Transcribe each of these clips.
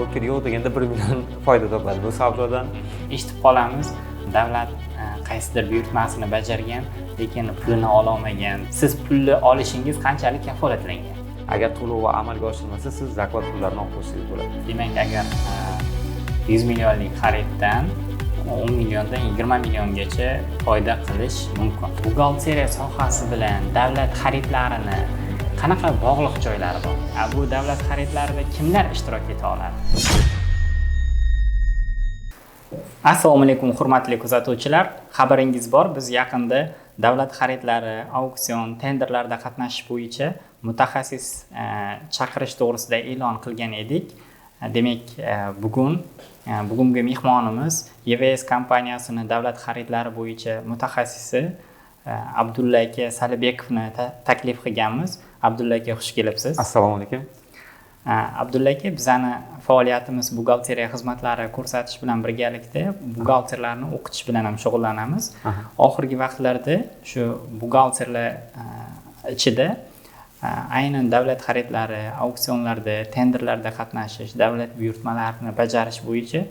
javobgar yo'q deganda 1 million foyda topadi bu savdodan. Eshitib qolamiz, davlat qaysidir buyurtmasini bajargan, lekin pulini ola olmagan. Siz pulni olishingiz qanchalik kafolatlangan? Agar to'lovi amalga oshirilmasa, siz zakot pullarini olib qo'ysangiz bo'ladi. Demak, agar 100 millionlik xariddan 10 milliondan 20 milliongacha foyda qilish mumkin. Buxgalteriya sohasi bilan davlat xaridlarini qanaqa bog'liq joylari bor? Bu davlat xaridlarida kimlar ishtirok eta oladi? Assalomu alaykum, hurmatli kuzatuvchilar. Xabaringiz bor, biz yaqinda davlat xaridlari, auksion, tenderlarda qatnashish bo'yicha mutaxassis chaqirish to'g'risida e'lon qilgan edik. Demak, bugungi mehmonimiz EVS kompaniyasini davlat xaridlari bo'yicha mutaxassisi Abdulla aka Salibekovni taklif qilganmiz. Abdulla aka, xush kelibsiz. Assalomu alaykum. Abdulla aka, bizani faoliyatimiz buxgalteriya xizmatlari ko'rsatish bilan birgalikda buxgalterlarni o'qitish bilan ham shug'ullanamiz. Oxirgi vaqtlarda shu buxgalterlar ichida aynan davlat xaridlari, auksionlarda, tenderlarda qatnashish, davlat buyurtmalarini bajarish bo'yicha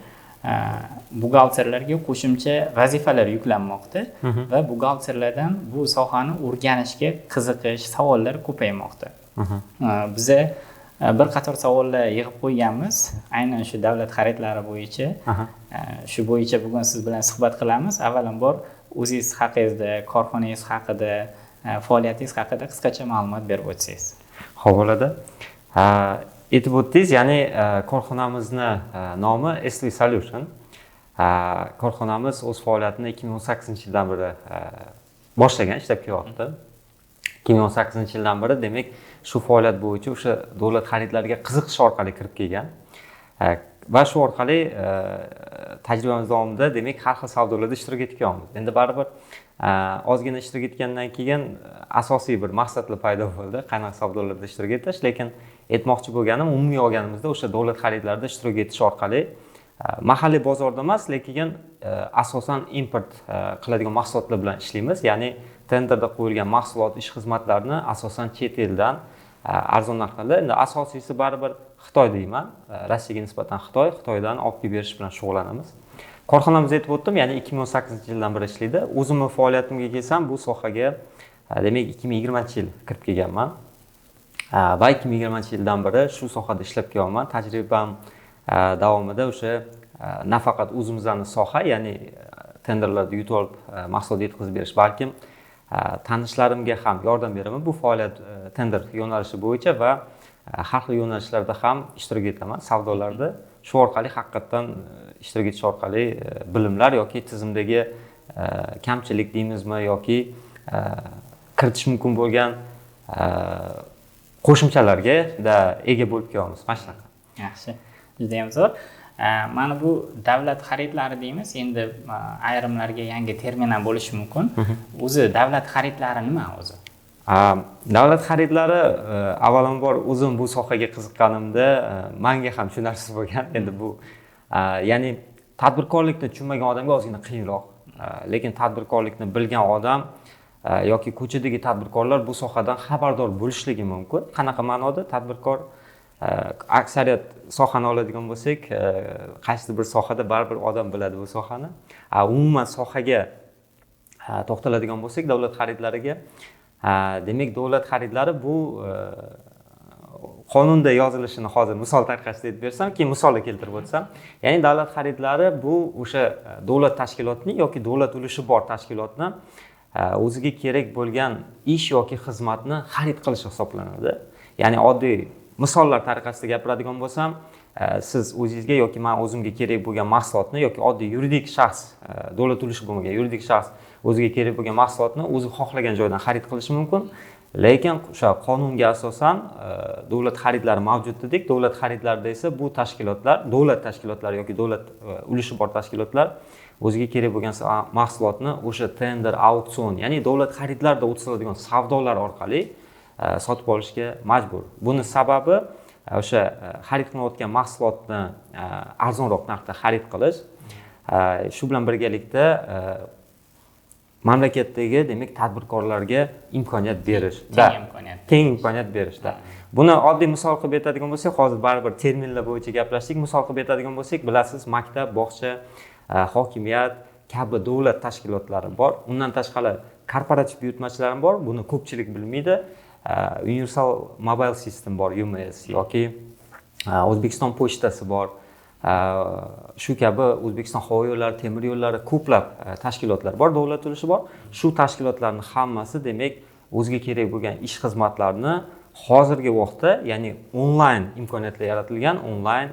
buxgalterlarga qo'shimcha vazifalar yuklanmoqda va buxgalterlardan bu sohani o'rganishga qiziqish, savollar ko'paymoqda. Biza bir qator savollar yig'ib qo'yganmiz, aynan shu davlat xaridlari bo'yicha. Shu bo'yicha bugun siz bilan suhbat qilamiz. Avvalambor o'zingiz haqingizda, korxonangiz haqida, faoliyatingiz haqida qisqacha ma'lumot berib o'tsangiz. Xo'p, bo'ladi. Aytib o'tdingiz, ya'ni korxonamizni nomi Esli Solution. Korxonamiz o'z faoliyatini 2018-yildan beri boshlagan, ishlab kelyapti. 2018-yildan beri, demak, shu faoliyat bo'yicha o'sha davlat xaridlariga qiziqish orqali kirib kelgan. Va shu orqali tajribamiz davomida, demak, har xil savdolarda ishtirok etganmiz. Endi baribir ozgina ishtirok etgandan keyin asosiy bir maqsadlar paydo bo'ldi, qanaqa savdolarda ishtirok etish, lekin aytmoqchi bo'lganim, umumiy olganimizda o'sha davlat xaridlarida ishtirok etish orqali mahalliy bozorda emas, lekin asosan import qiladigan mahsulotlar bilan ishlaymiz. Ya'ni tenderda qo'yilgan mahsulot, ish xizmatlarni asosan chet eldan arzon narxlarda, endi asosiysi baribir Xitoy deyman. Rossiyaga nisbatan Xitoydan olib kelib berish bilan shug'ullanamiz. Korxonamiz aytib o'tdim, ya'ni 2018-yildan beri ishlaydi. O'zimning faoliyatimga kelsam, bu sohaga demak 2020-yil kirib kelganman. Va 2020-yildan beri shu sohada ishlab kelyapman. Tajribam davomida o'sha nafaqat o'zimizning soha, ya'ni tenderlarda yutib olib mahsulot yetkazib berish, balkim tanishlarimga ham yordam beraman bu faoliyat tender yo'nalishi bo'yicha va har xil yo'nalishlarda ham ishtirok etaman savdolarda. Shu orqali haqiqatan ishtirok etish orqali bilimlar yoki tizimdagi kamchilik deymizmi yoki kiritish mumkin bo'lgan qo'shimchalarga ega bo'lib kelyapmiz. Mana shunaqa. Yaxshi. Juda ham zo'r. Mana bu davlat xaridlari deymiz. Endi ayrimlarga yangi termin ham bo'lishi mumkin. O'zi davlat xaridlari nima o'zi? Davlat xaridlari avvalambor o'zim bu sohaga qiziqqanimda menga ham tushunarsiz bo'lgan. Endi bu ya'ni tadbirkorlikni tushunmagan odamga ozgina qiyinroq. Lekin tadbirkorlikni bilgan odam yoki ko'chadagi tadbirkorlar bu sohadan xabardor bo'lishligi mumkin. Qanaqa ma'noda tadbirkor aksariyat sohani oladigan bo'lsak, qaysidir bir sohada baribir odam biladi bu sohani. Umuman sohaga to'xtaladigan bo'lsak, davlat xaridlariga, demak, davlat xaridlari bu qonunda yozilishini hozir misol tariqasida aytib bersam, keyin misolga keltirib o'tsam, ya'ni davlat xaridlari bu o'sha davlat tashkilotining yoki davlat ulushi bor tashkilotni o'ziga kerak bo'lgan ish yoki xizmatni xarid qilish hisoblanadi. Ya'ni oddiy misollar tariqasida gapiradigan bo'lsam, siz o'zingizga yoki men o'zimga kerak bo'lgan mahsulotni yoki oddiy yuridik shaxs, davlat ulushi bo'lmagan yuridik shaxs o'ziga kerak bo'lgan mahsulotni o'zi xohlagan joydan xarid qilishi mumkin. Lekin o'sha qonunga asosan davlat xaridlari mavjud dedik. Davlat xaridlarida esa bu tashkilotlar, davlat tashkilotlari yoki davlat ulushi bor tashkilotlar o'ziga kerak bo'lgan mahsulotni o'sha tender, auksion, ya'ni davlat xaridlarida o'tkaziladigan savdolar orqali sotib olishga majbur. Buni sababi o'sha xarid qilinayotgan mahsulotni arzonroq narxda xarid qilish. Shu bilan birgalikda mamlakatdagi demak tadbirkorlarga imkoniyat berishda, teng imkoniyat berishda. Buni oddiy misol qilib aytadigan bo'lsak, hozir baribir terminlar bo'yicha gaplashdik. Misol qilib aytadigan bo'lsak, bilasiz, maktab, bog'cha, hokimiyat kabi davlat tashkilotlari bor. Undan tashqari korporativ buyurtmachilar ham bor. Buni ko'pchilik bilmaydi. Universal Mobile System bor, UMS yoki O'zbekiston pochtasi bor. Shu kabi O'zbekiston havo yo'llari, temir yo'llari ko'plab tashkilotlar bor, davlat ulushi bor. Shu tashkilotlarning hammasi demak o'ziga kerak bo'lgan ish xizmatlarini hozirgi vaqtda, ya'ni onlayn imkoniyatlar yaratilgan, onlayn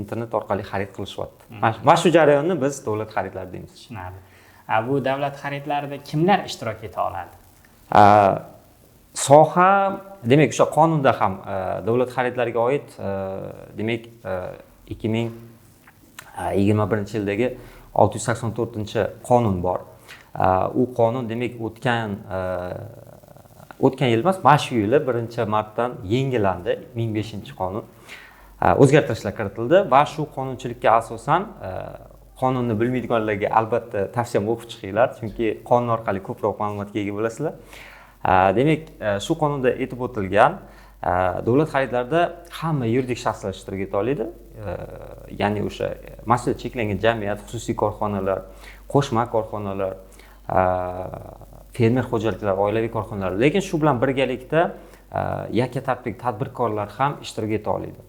internet orqali xarid qilishyapti. Mana shu jarayonni biz davlat xaridlari deymiz. Tushunarli. Bu davlat xaridlarida kimlar ishtirok eta oladi? Soha demak o'sha qonunda ham davlat xaridlariga oid demak 2021-yildagi 684-qonun bor. U qonun demak o'tgan yil emas, mana shu yili 1-martdan yengillandi, 1005-qonun. O'zgartirishlar kiritildi va shu qonunchilikka asosan qonunni bilmaydiganlarga albatta tavsiyam o'qib chiqinglar, chunki qonun orqali ko'proq ma'lumotga ega bo'lasizlar. Demak, shu qonunda aytib o'tilgan davlat xaridlarida hamma yuridik shaxslar ishtirok eta oladi. Ya'ni o'sha mas'uliyati cheklangan jamiyat, xususiy korxonalar, qo'shma korxonalar, fermer xo'jaliklari, oilaviy korxonalar, lekin shu bilan birgalikda yakka tartibli tadbirkorlar ham ishtirok eta oladi.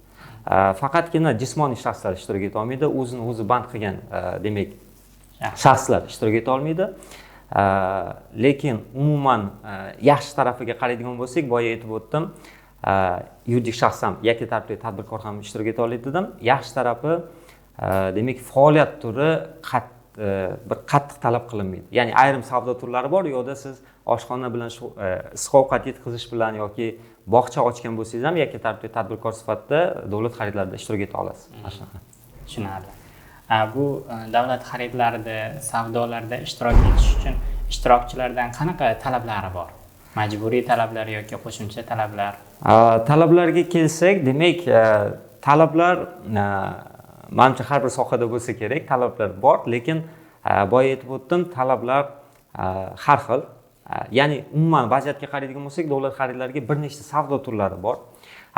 Faqatgina jismoniy shaxslar ishtirok eta olmaydi, o'zini o'zi band qilgan demak shaxslar ishtirok eta olmaydi. Lekin umuman yaxshi tarafiga qaraydigan bo'lsak, boya aytib o'tdim, yuridik shaxs ham, yakka tartibli tadbirkor ham ishtirok eta oladi dedim. Yaxshi tarafi demak faoliyat turi bir qattiq talab qilinmaydi. Ya'ni ayrim savdo turlari bor, yo'da siz oshxona bilan issiq ovqat yetkazish bilan yoki bog'cha ochgan bo'lsangiz ham yakka tartibli tadbirkor sifatida davlat xaridlarida ishtirok eta olasiz. Tushunarli. Bu davlat xaridlarida, savdolarda ishtirok etish uchun ishtirokchilardan qanaqa talablari bor? Majburiy talablar yoki qo'shimcha talablar? Talablarga kelsak, demak, talablar menimcha har bir sohada bo'lsa kerak, talablar bor, lekin boya aytib o'tdim, talablar har xil. Ya'ni umuman vaziyatga qaraydigan bo'lsak, davlat xaridlariga bir nechta savdo turlari bor.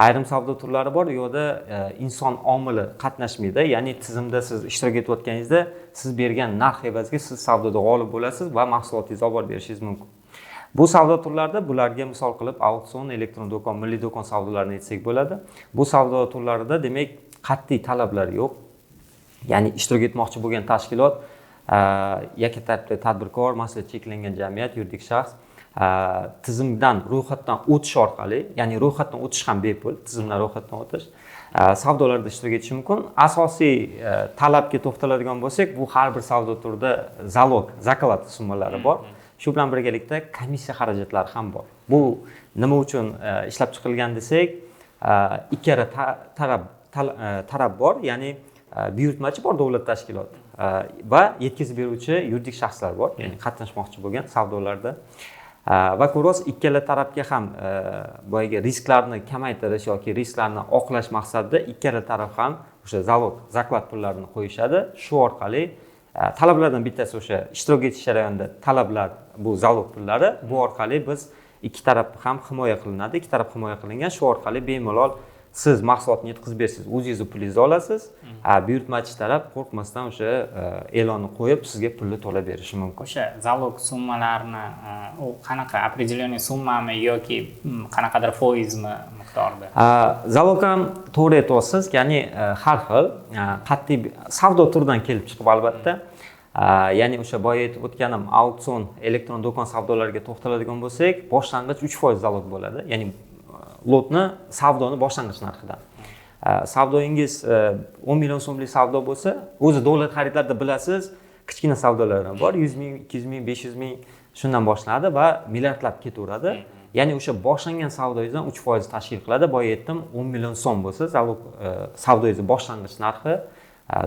Ayrim savdo turlari bor, yo'da inson omili qatnashmaydi. Ya'ni tizimda siz ishtirok etayotganingizda siz bergan narx evaziga siz savdoda g'olib bo'lasiz va mahsulotingizni olib berishingiz mumkin. Bu savdo turlarida bularga misol qilib auksion, elektron do'kon, milliy do'kon savdolarini aytsak bo'ladi. Bu savdo turlarida demak qat'iy talablar yo'q. Ya'ni ishtirok etmoqchi bo'lgan tashkilot, yakka tartibli tadbirkor, mas'uliyati cheklangan jamiyat, yuridik shaxs tizimdan ro'yxatdan o'tish orqali, ya'ni ro'yxatdan o'tish ham bepul, tizimdan ro'yxatdan o'tish savdolarda ishtirok etish mumkin. Asosiy talabga to'xtaladigan bo'lsak, bu har bir savdo turida zalog, zakolat summalari bor. Shu bilan birgalikda komissiya xarajatlari ham bor. Bu nima uchun ishlab chiqilgan desak, ikkala taraf bor, ya'ni buyurtmachi bor, davlat tashkiloti va yetkazib beruvchi yuridik shaxslar bor, ya'ni qatnashmoqchi bo'lgan savdolarda. Va ko'roz ikkala tarafga ham boyagi risklarni kamaytirish yoki risklarni oqlash maqsadida ikkala taraf ham o'sha zalog, zakolat pullarini qo'yishadi. Shu orqali talablardan bittasi o'sha ishtirok etish jarayonida talablar, bu zalog pullari, bu orqali biz ikki taraf ham himoya qilinadi. Ikki taraf himoya qilingan, shu orqali bemalol siz mahsulotni yetkazib bersiz, o'zingiz pulingizni olasiz. Buyurtmachi taraf qo'rqmasdan o'sha e'lonni qo'yib sizga pulni to'lab berishi mumkin. O'sha zalog summalarni u qanaqa opределенный summami yoki qanaqadir foizmi miqdorda? Zalog ham to'g'ri aytyapsiz, ya'ni har xil qat'iy savdo turidan kelib chiqib albatta. Ya'ni o'sha boya aytib o'tganim auksion, elektron do'kon savdolariga to'xtaladigan bo'lsak, boshlang'ich 3% zalog bo'ladi. Ya'ni lotni savdoni boshlang'ich narxidan. Savdoingiz 10 million so'mlik savdo bo'lsa, o'zi davlat xaridlarida bilasiz, kichkina savdolar ham bor, 100 ming, 200 ming, 500 ming shundan boshlanadi va milliardlab ketaveradi. Ya'ni o'sha boshlangan savdoingizdan 3% tashkil qiladi. Boya aytdim, 10 million so'm bo'lsa, zalog savdoingiz boshlang'ich narxi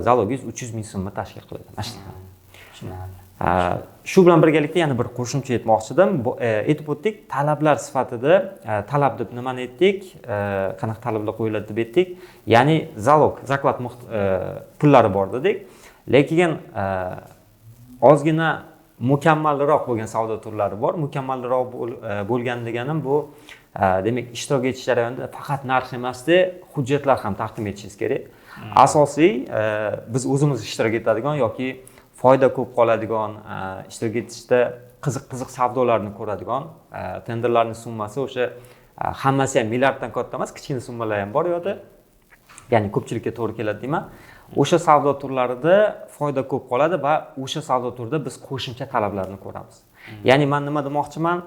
zalogingiz 300 ming so'mni tashkil qiladi. Tushunarli. Shu bilan birgalikda yana bir qo'shimcha aytmoqchidim. Aytib o'tdik, talablar sifatida talab deb nimani aytdik, qanaqa talablar qo'yiladi deb aytdik. Ya'ni zalog, zakolat pullari bor dedik. Lekin ozgina mukammalroq bo'lgan savdo turlari bor. Mukammalroq bo'lgan deganim bu demak ishtirok etish jarayonida faqat narx emasda hujjatlar ham taqdim etishingiz kerak. Asosiy biz o'zimiz ishtirok etadigan yoki foyda ko'p qoladigan, ishtirok etishda qiziq savdolarni ko'radigan tenderlarning summasi o'sha hammasi ham milliarddan katta emas, kichkina summalar ham bor u yerda. Ya'ni ko'pchilikka to'g'ri keladi deyman. O'sha savdo turlarida foyda ko'p qoladi va o'sha savdo turida biz qo'shimcha talablarni ko'ramiz. Ya'ni men nima demoqchiman?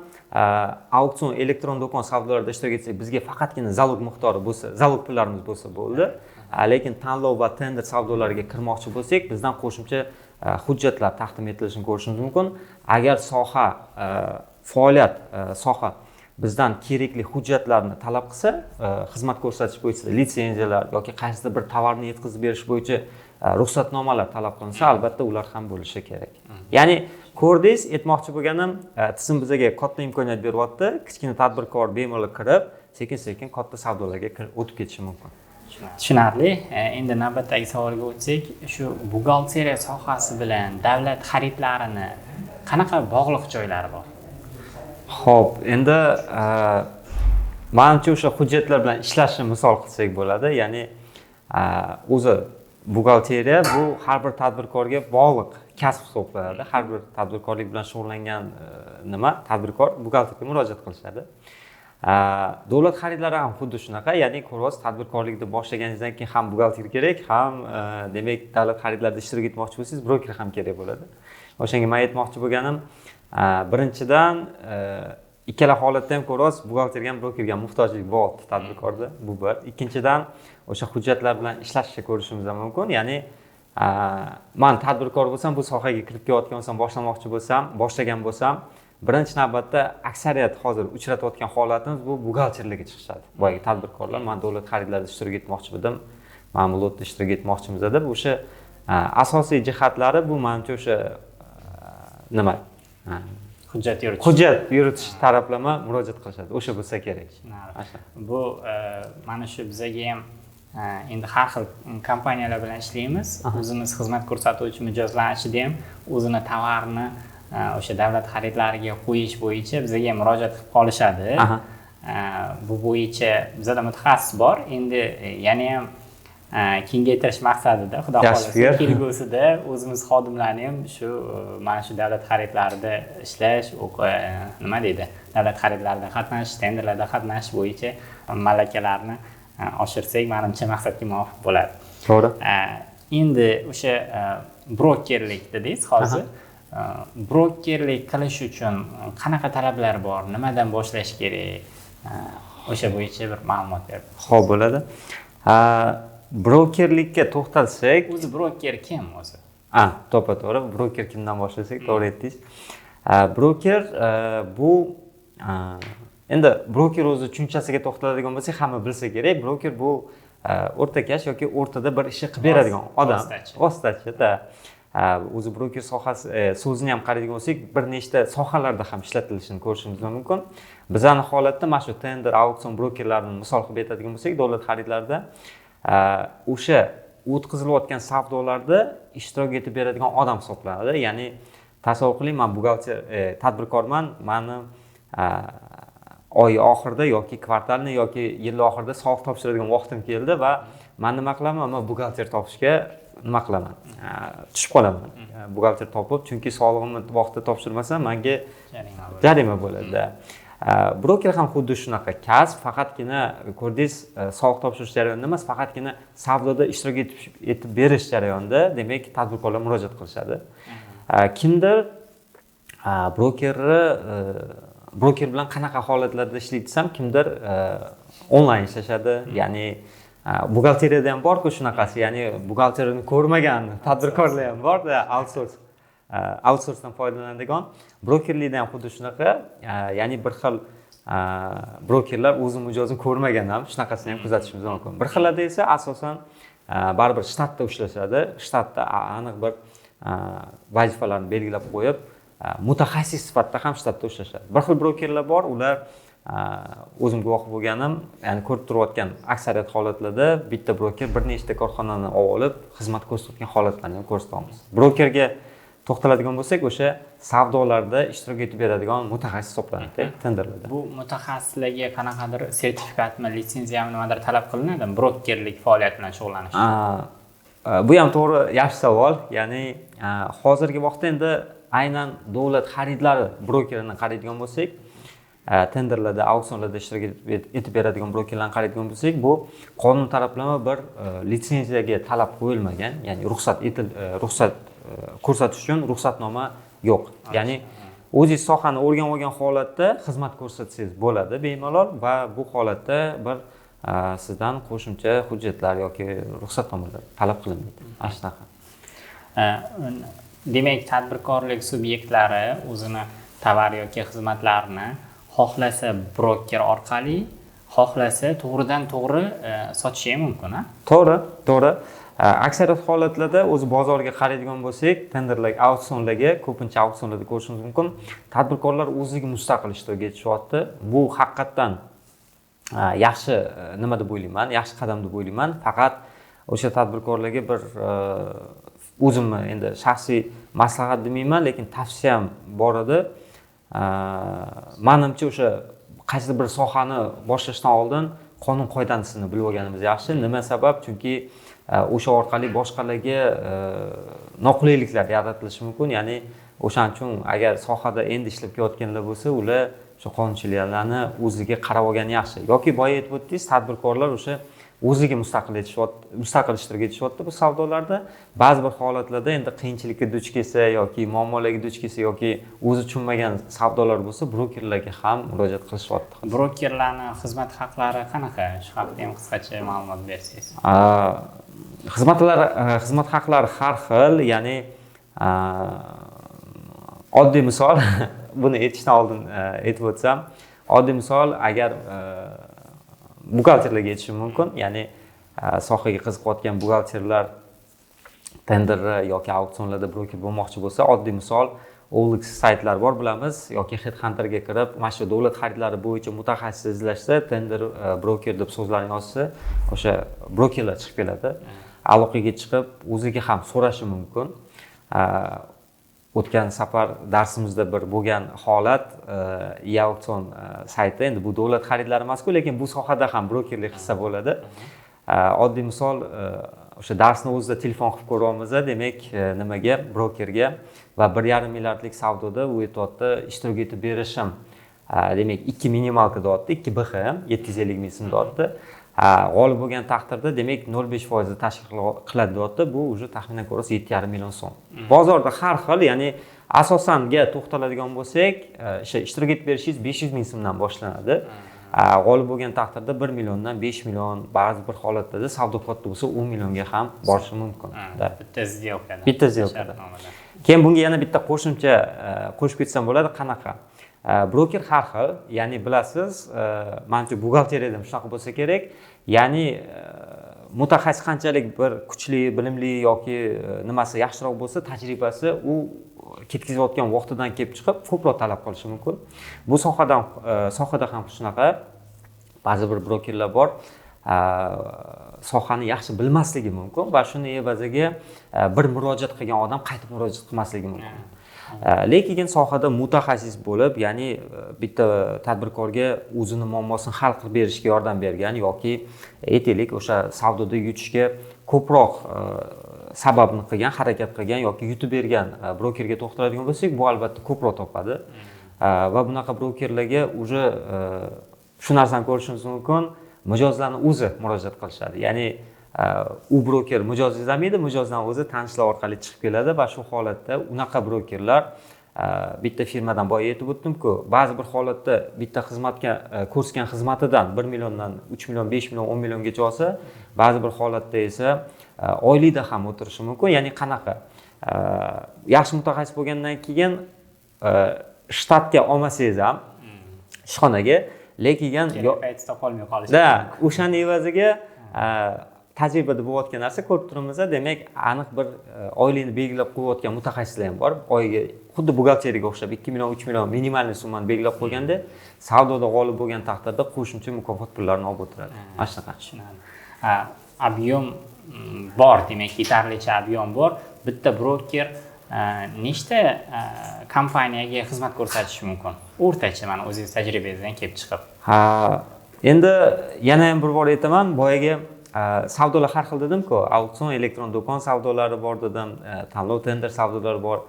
Auksion elektron do'kon savdolarida ishtirok etsak, bizga faqatgina zalog miqdori bo'lsa, zalog pullarimiz bo'lsa bo'ldi. Lekin tanlov va tender savdolariga kirmoqchi bo'lsak, bizdan qo'shimcha hujjatlar taqdim etilishini ko'rishimiz mumkin. Agar faoliyat soha bizdan kerakli hujjatlarni talab qilsa, xizmat ko'rsatish bo'yicha litsenziyalar yoki qaysidir bir tovarni yetkazib berish bo'yicha ruxsatnomalar talab qilinsa, albatta ular ham bo'lishi kerak. Ya'ni ko'rdingiz, aytmoqchi bo'lganim, tizim bizga katta imkoniyat beryapti. Kichkina tadbirkor bemalol kirib, sekin-sekin katta savdolarga o'tib ketishi mumkin. Tushunarli. Endi navbatdagi savolga o'tsak, shu buxgalteriya sohasi bilan davlat xaridlarini qanaqa bog'liq joylari bor? Xo'p, endi menimcha o'sha hujjatlar bilan ishlashni misol qilsak bo'ladi. Ya'ni o'zi buxgalteriya bu har bir tadbirkorga bog'liq kasb hisoblanadi. Har bir tadbirkorlik bilan shug'ullangan tadbirkor buxgalterga murojaat qilishadi. Davlat xaridlari ham xuddi shunaqa, ya'ni ko'ryapsiz, tadbirkorlikni boshlaganingizdan keyin ham buxgalter kerak, ham demak davlat xaridlarida ishtirok etmoqchi bo'lsangiz, broker ham kerak bo'ladi. O'shanga men aytmoqchi bo'lganim, birinchidan ikkala holatda ham ko'ryapsiz, buxgalterga ham brokerga ham muhtojlik bor tadbirkorda, bu bir. Ikkinchidan o'sha hujjatlar bilan ishlashni ko'rishimiz ham mumkin. Ya'ni men tadbirkor bo'lsam, bu sohaga kirib kelayotgan bo'lsam, boshlagan bo'lsam, birinchi navbatda aksariyat hozir uchratayotgan holatimiz bu buxgalterlarga chiqishadi. Boyagi tadbirkorlar, men davlat xaridlarida ishtirok etmoqchi edim, men bu lotda ishtirok etmoqchimiz deb, o'sha asosiy jihatlari bu menimcha o'sha hujjat yuritish taraflama murojaat qilishadi. O'sha bo'lsa kerak. Bu mana shu bizaga ham endi har xil kompaniyalar bilan ishlaymiz. O'zimiz xizmat ko'rsatuvchi mijozlanishida ham o'zini tovarni o'sha davlat xaridlariga qo'yish bo'yicha bizaga murojaat qilib qolishadi. Bu bo'yicha bizada mutaxassis bor. Endi yana ham kengaytirish maqsadida, xudo xolasa, kelgusida o'zimiz xodimlarni ham shu mana shu davlat xaridlarida ishlash, davlat xaridlarida qatnashish, tenderlarda qatnashish bo'yicha malakalarni oshirsak, menimcha maqsadga muvofiq bo'ladi. To'g'ri. Endi o'sha brokerlik dedingiz hozir. Brokerlik qilish uchun qanaqa talablar bor? Nimadan boshlash kerak? O'sha bo'yicha bir ma'lumot berib. Xo'p, bo'ladi. Brokerlikka to'xtalsak, o'zi broker kim o'zi? To'g'ri, broker kimdan boshlasak, to'g'ri aytdingiz. Broker bu endi broker o'zi tushunchasiga to'xtaladigan bo'lsak, hamma bilsa kerak. Broker bu o'rtakash yoki o'rtada bir ishni qilib beradigan odam, vositachi-da. O'zi broker sohasi so'zini ham qaraydigan bo'lsak, bir nechta sohalarda ham ishlatilishini ko'rishimiz mumkin. Bizning holatda mana shu tender, auksion brokerlarini misol qilib aytadigan bo'lsak, davlat xaridlarida o'sha o'tkazilayotgan savdolarda ishtirok etib beradigan odam hisoblanadi. Ya'ni tasavvur qiling, men buxgalter, tadbirkorman, meni oy oxirida yoki kvartalni yoki yil oxirida soliq topshiradigan vaqtim keldi va men nima qilaman? Men buxgalter topishga nima qilaman? Tushib qolaman. Buxgalter topib, chunki solig'imni vaqtida topshirmasam menga jarima bo'ladi. Broker ham xuddi shunaqa kasb, faqatgina ko'rdingiz, soliq topshirish jarayonida emas, faqatgina savdoda ishtirok etib berish jarayonida, demak, tadbirkorlar murojaat qilishadi. Kimdir broker bilan qanaqa holatlarda ishlaydi desam, kimdir onlayn ishlashadi, ya'ni buxgalteriyada ham bor-ku shunaqasi, ya'ni buxgalterini ko'rmagan tadbirkorlar ham bor-da, outsourcedan foydalanadigan. Brokerlikda ham xuddi shunaqa, ya'ni bir xil brokerlar o'zi mijozini ko'rmagan ham shunaqasini ham kuzatishimiz mumkin. Bir xillarda esa asosan baribir shtatda ishlashadi, shtatda aniq bir vazifalarni belgilab qo'yib, mutaxassis sifatida ham shtatda ishlashadi. Bir xil brokerlar bor, ular o'zim guvoh bo'lganim, ya'ni ko'rib turayotgan aksariyat holatlarda bitta broker bir nechta korxonani olib xizmat ko'rsatgan holatlarni ham ko'rsatamiz. Brokerga to'xtaladigan bo'lsak, o'sha savdolarda ishtirok etib beradigan mutaxassis hisoblanadi tenderlarda. Bu mutaxassislarga qanaqadir sertifikatmi, litsenziyami nimadir talab qilinadimi brokerlik faoliyati bilan shug'ullanish? Bu ham to'g'ri, yaxshi savol. Ya'ni hozirgi vaqtda endi aynan davlat xaridlari brokerini qaraydigan bo'lsak, tenderlarda, auksionlarda ishtirok etib beradigan brokerlarni qaraydigan bo'lsak, bu qonun taraflama bir litsenziyaga talab qo'yilmagan, ya'ni ruxsat ko'rsatish uchun ruxsatnoma yo'q. Ya'ni o'zingiz sohani o'rganib olgan holatda xizmat ko'rsatsangiz bo'ladi bemalol va bu holatda bir sizdan qo'shimcha hujjatlar yoki ruxsatnomalar talab qilinmaydi. Mana shunaqa. Demak, tadbirkorlik subyektlari o'zini tovar yoki xizmatlarini xohlasa broker orqali, xohlasa to'g'ridan to'g'ri sotishi ham mumkin, a? To'g'ri. Aksariyat holatlarda o'zi bozorga qaraydigan bo'lsak, tenderlar, auksionlarga, ko'pincha auksionlarda ko'rishimiz mumkin. Tadbirkorlar o'ziga mustaqil ishtirok etishyapti. Bu haqiqatan yaxshi nima deb o'ylayman, yaxshi qadam deb o'ylayman. Faqat o'sha tadbirkorlarga bir o'zimni endi shaxsiy maslahat demayman, lekin tavsiyam bor edi. Menimcha o'sha qaysi bir sohani boshlashdan oldin qonun qoidasini bilib olganimiz yaxshi. Nima sabab? Chunki o'sha orqali boshqalarga noqulayliklar yaratilishi mumkin. Ya'ni o'shaning uchun agar sohada endi ishlab kelayotganlar bo'lsa, ular o'sha qonunchiliklarni o'ziga qarab olgani yaxshi. Yoki boya aytib o'tdingiz, tadbirkorlar o'sha o'ziga mustaqil ishtirok etishyapti bu savdolarda. Ba'zi bir holatlarda endi qiyinchilikka duch kelsa yoki muammolarga duch kelsa yoki o'zi tushunmagan savdolar bo'lsa, brokerlarga ham murojaat qilishyapti. Brokerlarning xizmat haqlari qanaqa? Shu haqida ham qisqacha ma'lumot bersangiz. Xizmat haqlari har xil, ya'ni oddiy misol buni aytishdan oldin aytib o'tsam, oddiy misol agar buxgalterlarga aytishim mumkin, ya'ni sohaga qiziqayotgan buxgalterlar tender yoki auksionlarda broker bo'lmoqchi bo'lsa, oddiy misol OLX saytlar bor bilamiz yoki Headhunterga kirib, mana shu davlat xaridlari bo'yicha mutaxassis izlashsa, tender broker deb so'zlarni yozsa, o'sha brokerlar chiqib keladi. Aloqaga chiqib, o'ziga ham so'rashi mumkin. O'tgan safar darsimizda bir bo'lgan holat, e-auksion sayti, endi bu davlat xaridlari emas-ku, lekin bu sohada ham brokerlik hissa bo'ladi. Oddiy misol, o'sha darsni o'zida telefon qilib ko'ryapmiz, demak, nimaga, brokerga va 1,5 milliardlik savdoda u aytayapti, ishtirok etib berishim. Demak, 2 minimalka deyapti, 2 BXM 750 ming so'm deyapti. G'olib bo'lgan taqdirda demak 0.5% tashkil qiladi deyapti. Bu уже taxminan ko'rasiz 7,5 million so'm. Bozorda har xil, ya'ni asosanga to'xtaladigan bo'lsak, ishtirok etib berishingiz 500 ming so'mdan boshlanadi. G'olib bo'lgan taqdirda 1 milliondan 5 million, ba'zi bir holatlarda savdo katta bo'lsa 10 millionga ham borishi mumkin. Bitta сделкада. Bitta сделкада. Keyin bunga yana bitta qo'shimcha qo'shib ketsam bo'ladi, qanaqa? Broker har xil, ya'ni bilasiz, menimcha buxgalteriyada shunaqa bo'lsa kerak. Ya'ni mutaxassis qanchalik bir kuchli, bilimli yoki nimasi yaxshiroq bo'lsa, tajribasi u ketkazayotgan vaqtidan kelib chiqib ko'proq talab qilishi mumkin. Bu sohada ham shunaqa. Ba'zi bir brokerlar bor, sohani yaxshi bilmasligi mumkin va shuni evaziga bir murojaat qilgan odam qaytib murojaat qilmasligi mumkin. Lekin sohada mutaxassis bo'lib, ya'ni bitta tadbirkorga o'zini muammosini hal qilib berishga yordam bergan yoki aytaylik, o'sha savdoda yutishga ko'proq sababni qilgan, harakat qilgan yoki yutib bergan brokerga to'xtaladigan bo'lsak, bu albatta ko'proq topadi. Va bunaqa brokerlarga уже shu narsani ko'rishimiz mumkin, mijozlarni o'zi murojaat qilishadi. Ya'ni u broker mijoz izlamaydi, mijozdan o'zi tanishlar orqali chiqib keladi va shu holatda unaqa brokerlar bitta firmadan boya aytib o'tdim-ku, ba'zi bir holatda bitta xizmatga ko'rsatgan xizmatidan 1 milliondan 3 million, 5 million, 10 milliongacha olsa, ba'zi bir holatda esa oylikda ham o'tirishi mumkin. Ya'ni qanaqa? Yaxshi mutaxassis bo'lgandan keyin shtatga olmasangiz ham ishxonaga, lekin paytda qolmay qolish. O'shani evaziga tajribada bo'layotgan narsa ko'rib turibmiz. Demak, aniq bir oylikni belgilab qo'yayotgan mutaxassislar ham bor. Oyiga xuddi buxgalteriyaga o'xshab 2 million, 3 million minimal summani belgilab qo'yganda, savdoda g'olib bo'lgan taqdirda qo'shimcha mukofot pullarini olib o'tiradi. Mana shunaqa. Ob'yom bor, demak, yetarlicha ob'yom bor. Bitta broker nechta kompaniyaga xizmat ko'rsatish mumkin? O'rtacha mana o'zingiz tajribangizdan kelib chiqib. Endi yana ham bir bor aytaman, boyaga savdolar har xil dedim-ku, auksion, elektron do'kon savdolari bor dedim, tanlov tender savdolari bor,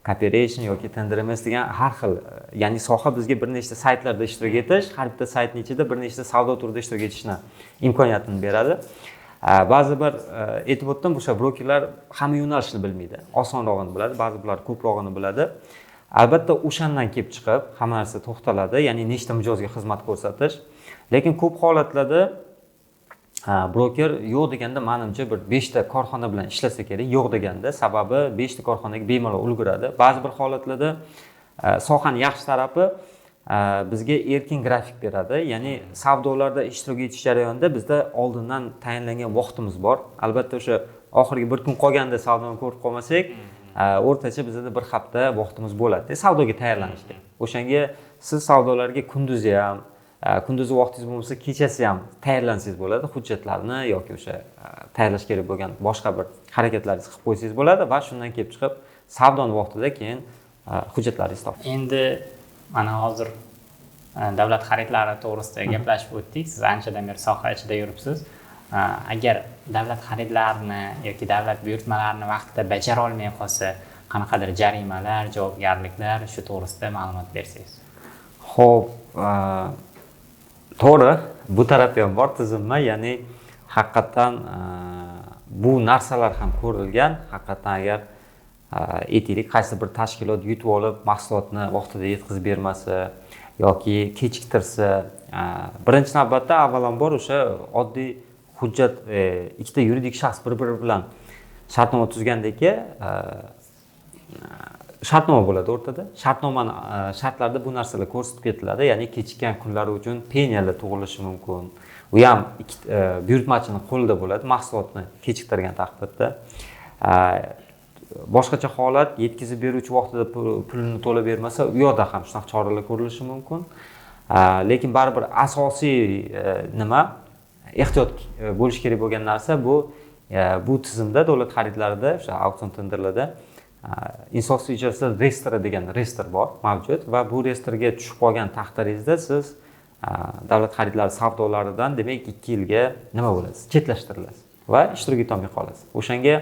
cooperation yoki tender emas degan har xil, ya'ni soha bizga bir nechta saytlarda ishtirok etish, har bitta saytning ichida bir nechta savdo turida ishtirok etishni imkoniyatini beradi. Ba'zi bir aytib o'tdim, o'sha brokerlar hamma yo'nalishni bilmaydi. Osonrog'ini biladi, ba'zi bilar ko'prog'ini biladi. Albatta o'shandan kelib chiqib hamma narsa to'xtaladi, ya'ni nechta mijozga xizmat ko'rsatish. Lekin ko'p holatlarda broker yo'q deganda menimcha bir 5 ta korxona bilan ishlasa kerak, yo'q deganda, sababi 5 ta korxonaga bemalol ulguradi. Ba'zi bir holatlarda sohaning yaxshi tarafi bizga erkin grafik beradi. Ya'ni savdolarda ishtirok etish jarayonida bizda oldindan tayinlangan vaqtimiz bor. Albatta o'sha oxirgi bir kun qolganda savdoni ko'rib qolmasak, o'rtacha bizda bir hafta vaqtimiz bo'ladi savdoga tayyorlanishga. O'shanga siz savdolarga kunduzi ham, kunduzi vaqtingiz bo'lmasa, kechasi ham tayyorlansangiz bo'ladi. Hujjatlarni yoki o'sha tayyorlash kerak bo'lgan boshqa bir harakatlaringizni qilib qo'ysangiz bo'ladi va shundan kelib chiqib savdoni vaqtida keyin hujjatlaringizni topasiz. Endi mana hozir davlat xaridlari to'g'risida gaplashib o'tdik. Siz anchadan beri soha ichida yuribsiz. Agar davlat xaridlarini yoki davlat buyurtmalarini vaqtida bajara olmay qolsa, qanaqadir jarimalar, javobgarliklar shu to'g'risida ma'lumot bersangiz. Xo'p, to'g'ri, bu tarafda ham bor tizimma, ya'ni haqiqatan bu narsalar ham ko'rilgan. Haqiqatan agar aytaylik, qaysi bir tashkilot yutib olib mahsulotni vaqtida yetkazib bermasa yoki kechiktirsa, birinchi navbatda avvalambor o'sha oddiy hujjat, ikkita yuridik shaxs bir-biri bilan shartnoma tuzgandagi shartnoma bo'ladi o'rtada. Shartnomani shartlarida bu narsalar ko'rsatib ketiladi, ya'ni kechikkan kunlari uchun peniyalar tug'ilishi mumkin. U ham buyurtmachining qo'lida bo'ladi, mahsulotni kechiktirgan taqdirda. Boshqacha holat, yetkazib beruvchi vaqtida pulini to'lab bermasa, u yoqda ham shunaqa choralar ko'rilishi mumkin. Lekin baribir asosiy nima? Ehtiyot bo'lish kerak bo'lgan narsa bu tizimda, davlat xaridlarida, o'sha auksion tenderlarda insofsiz ichida reyestr degan reyestr bor, mavjud va bu reyestrga tushib qolgan taqdiringizda siz davlat xaridlari savdolaridan demak 2 yilga nima bo'lasiz? Chetlashtirilasiz va ishtirok etolmay qolasiz. O'shanga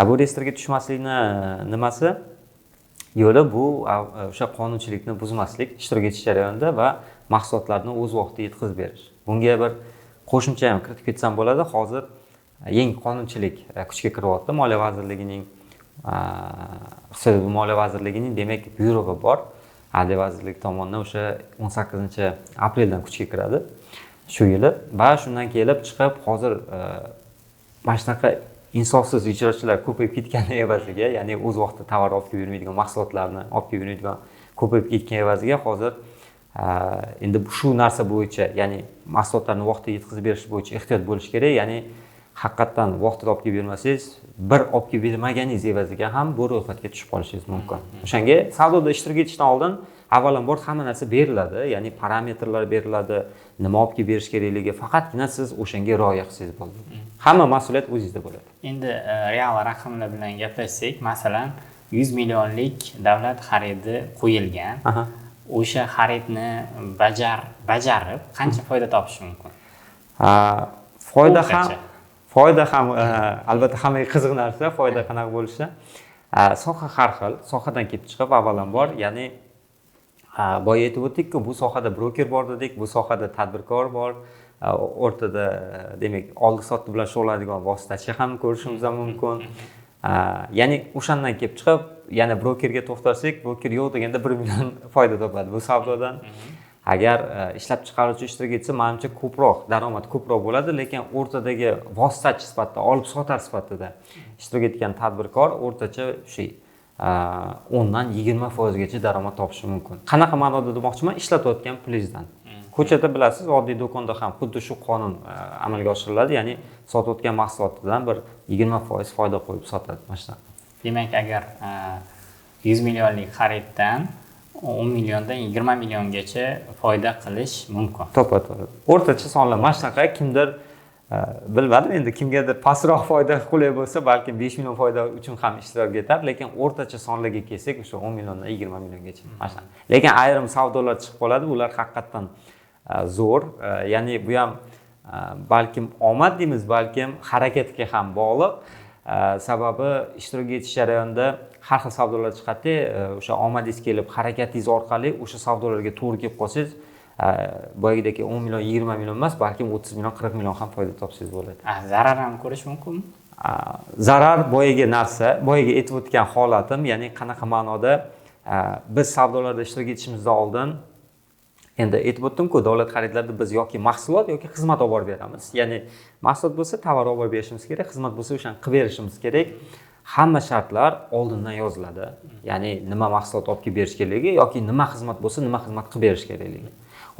bu reyestrga tushmaslikni nimasi? Yo'li bu o'sha qonunchilikni buzmaslik, ishtirok etish jarayonida va mahsulotlarni o'z vaqtida yetkazib berish. Bunga bir qo'shimcha ham kiritib ketsam bo'ladi. Hozir yangi qonunchilik kuchga kiryapti. Moliya vazirligining Iqtisodiyot va Moliya vazirligining demak byurog'i bor. Adliya vazirligi tomonidan o'sha 18-apreldan kuchga kiradi shu yili va shundan kelib chiqib hozir mana shunaqa insofsiz ijrochilar ko'payib ketgani evaziga, ya'ni o'z vaqtida tovar olib kelib yurmaydigan mahsulotlarni olib kelib yurmaydigan ko'payib ketgan evaziga hozir endi shu narsa bo'yicha, ya'ni mahsulotlarni vaqtida yetkazib berish bo'yicha ehtiyot bo'lish kerak. Ya'ni haqiqatan vaqtida olib kelib bermasangiz, bir olib kelib bermaganingiz evaziga ham bu ro'yxatga tushib qolishingiz mumkin. O'shanga savdoda ishtirok etishdan oldin avvalambor hamma narsa beriladi, ya'ni parametrlar beriladi, nima olib kelib berish kerakligi, faqatgina siz o'shanga rioya qilsangiz bo'ladi. Hamma mas'uliyat o'zingizda bo'ladi. Endi real raqamlar bilan gaplashsak, masalan, 100 millionlik davlat xaridi qo'yilgan. O'sha xaridni bajarib qancha foyda topish mumkin? Foyda ham albatta hammaga qiziq narsa, foyda qanaqa bo'lishi. Soha har xil, sohadan kelib chiqib avvalambor, ya'ni boya aytib o'tdik-ku, bu sohada broker bor dedik, bu sohada tadbirkor bor, o'rtada demak oldi-sotdi bilan shug'ullanadigan vositachi ham ko'rishimiz mumkin. Ya'ni o'shandan kelib chiqib, yana brokerga to'xtalsak, broker yo'q deganda 1 million foyda topadi bu savdodan. Agar ishlab chiqaruvchi ishtirok etsa, menimcha ko'proq daromad ko'proq bo'ladi, lekin o'rtadagi vositachi sifatida, olib sotar sifatida ishtirok etgan tadbirkor o'rtacha 10 dan 20% gacha daromad topishi mumkin. Qanaqa ma'noda demoqchiman? Ishlatayotgan pulingizdan. Ko'chada bilasiz, oddiy do'konda ham xuddi shu qonun amalga oshiriladi, ya'ni sotayotgan mahsulotidan bir 20% foyda qo'yib sotadi mana. Demak, agar 100 millionlik xariddan 10 milliondan 20 milliongacha foyda qilish mumkin. To'g'ri. O'rtacha sonlar mana shunaqa, kimdir bilmadim, endi kimgadir pastroq foyda qulay bo'lsa, balkim 5 million foyda uchun ham ishtirok etar, lekin o'rtacha sonlarga kelsak, o'sha 10 milliondan 20 milliongacha. Mana. Lekin ayrim savdolar chiqib qoladi, ular haqiqatan zo'r. Ya'ni bu ham balkim omad deymiz, balkim harakatga ham bog'liq. Sababi ishtirok etish jarayonida har xil savdolar chiqadi. O'sha omadingiz kelib, harakatingiz orqali o'sha savdolarga to'g'ri kelib qolsangiz, boyagidagi 10 million, 20 million emas, balkim 30 million, 40 million ham foyda topsangiz bo'ladi. Zarar ham ko'rish mumkinmi? Zarar boyagi narsa, boyagi aytib o'tgan holatim, ya'ni qanaqa ma'noda biz savdolarda ishtirok etishimizdan oldin endi aytib o'tdim-ku, davlat xaridlarida biz yoki mahsulot yoki xizmat olib borib beramiz. Ya'ni mahsulot bo'lsa tovar olib borib berishimiz kerak, xizmat bo'lsa o'shani qilib berishimiz kerak. Hamma shartlar oldindan yoziladi. Ya'ni nima mahsulot olib kelib berish kerakligi yoki nima xizmat bo'lsa, nima xizmat qilib berish kerakligi.